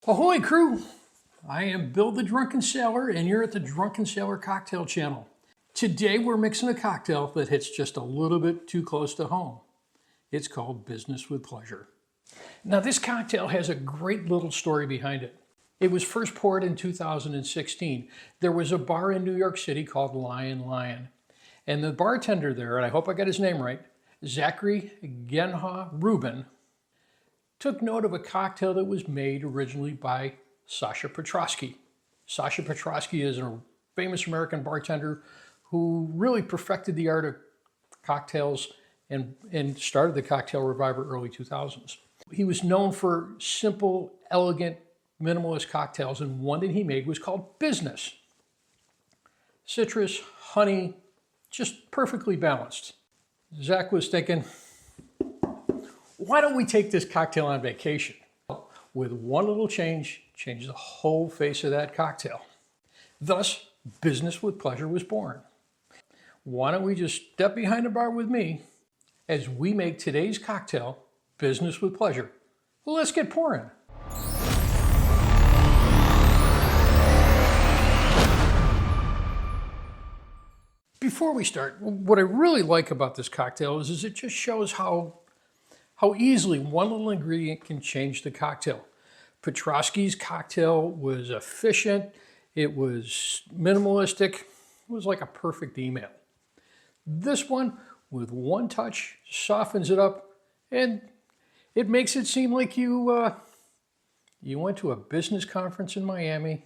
Ahoy crew! I am Bill the Drunken Sailor and you're at the Drunken Sailor Cocktail Channel. Today we're mixing a cocktail that hits just a little bit too close to home. It's called Business with Pleasure. Now this cocktail has a great little story behind it. It was first poured in 2016. There was a bar in New York City called Lion. And the bartender there, and I hope I got his name right, Zachery Genhaw Rubin, took note of a cocktail that was made originally by Sasha Petraske. Sasha Petraske is a famous American bartender who really perfected the art of cocktails and started the cocktail revival early 2000s. He was known for simple, elegant, minimalist cocktails, and one that he made was called Business. Citrus, honey, just perfectly balanced. Zach was thinking, why don't we take this cocktail on vacation? With one little change the whole face of that cocktail. Thus, Business with Pleasure was born. Why don't we just step behind the bar with me as we make today's cocktail, Business with Pleasure. Well, let's get pouring. Before we start, what I really like about this cocktail is it just shows how easily one little ingredient can change the cocktail. Petraske's cocktail was efficient, it was minimalistic, it was like a perfect email. This one, with one touch, softens it up, and it makes it seem like you went to a business conference in Miami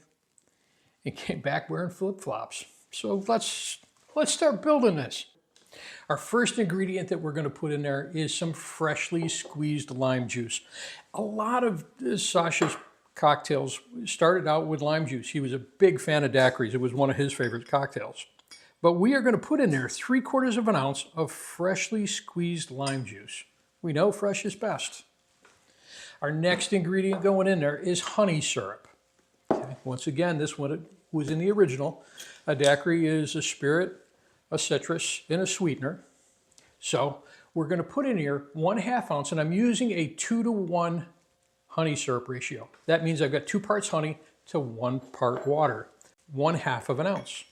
and came back wearing flip-flops. So let's start building this. Our first ingredient that we're going to put in there is some freshly squeezed lime juice. A lot of Sasha's cocktails started out with lime juice. He was a big fan of daiquiris. It was one of his favorite cocktails. But we are going to put in there 3/4 of an ounce of freshly squeezed lime juice. We know fresh is best. Our next ingredient going in there is honey syrup. Okay. Once again, this one was in the original. A daiquiri is a spirit, a citrus, and a sweetener. So we're going to put in here 1/2 ounce, and I'm using a 2-to-1 honey syrup ratio. That means I've got 2 parts honey to 1 part water, 1/2 of an ounce.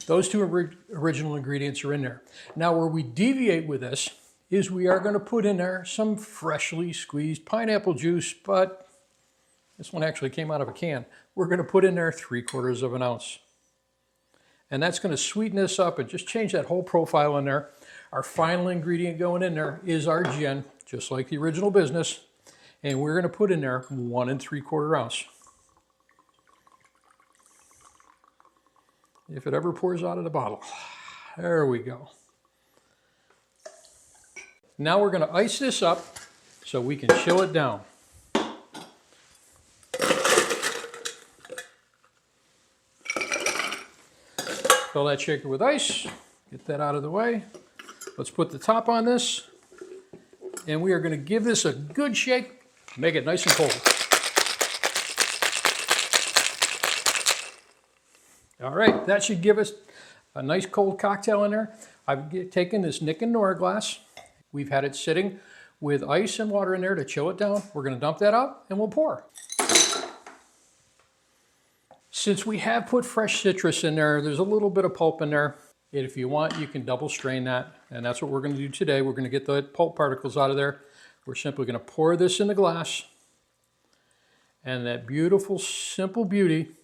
Those 2 original ingredients are in there. Now where we deviate with this is we are going to put in there some freshly squeezed pineapple juice, but this one actually came out of a can. We're going to put in there 3/4 of an ounce. And that's going to sweeten this up and just change that whole profile in there. Our final ingredient going in there is our gin, just like the original Business. And we're going to put in there 1 3/4 ounce. If it ever pours out of the bottle. There we go. Now we're going to ice this up so we can chill it down. Fill that shaker with ice, get that out of the way. Let's put the top on this, and we are going to give this a good shake, make it nice and cold. All right, that should give us a nice cold cocktail in there. I've taken this Nick and Nora glass. We've had it sitting with ice and water in there to chill it down. We're going to dump that out and we'll pour. Since we have put fresh citrus in there, there's a little bit of pulp in there. And if you want, you can double strain that. And that's what we're going to do today. We're going to get the pulp particles out of there. We're simply going to pour this in the glass. And that beautiful, simple beauty,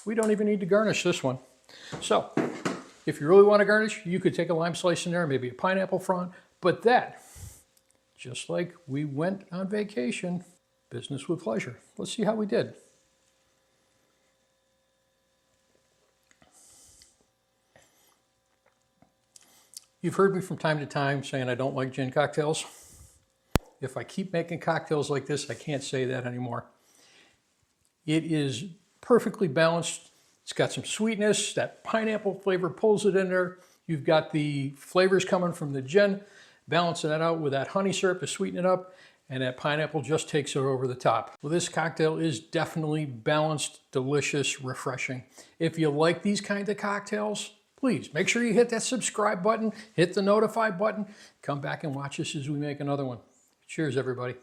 we don't even need to garnish this one. So, if you really want to garnish, you could take a lime slice in there, maybe a pineapple frond. But that, just like we went on vacation, Business with Pleasure. Let's see how we did. You've heard me from time to time saying I don't like gin cocktails. If I keep making cocktails like this, I can't say that anymore. It is perfectly balanced. It's got some sweetness. That pineapple flavor pulls it in there. You've got the flavors coming from the gin, balancing that out with that honey syrup to sweeten it up, and that pineapple just takes it over the top. Well, this cocktail is definitely balanced, delicious, refreshing. If you like these kinds of cocktails, please make sure you hit that subscribe button, hit the notify button, come back and watch us as we make another one. Cheers, everybody.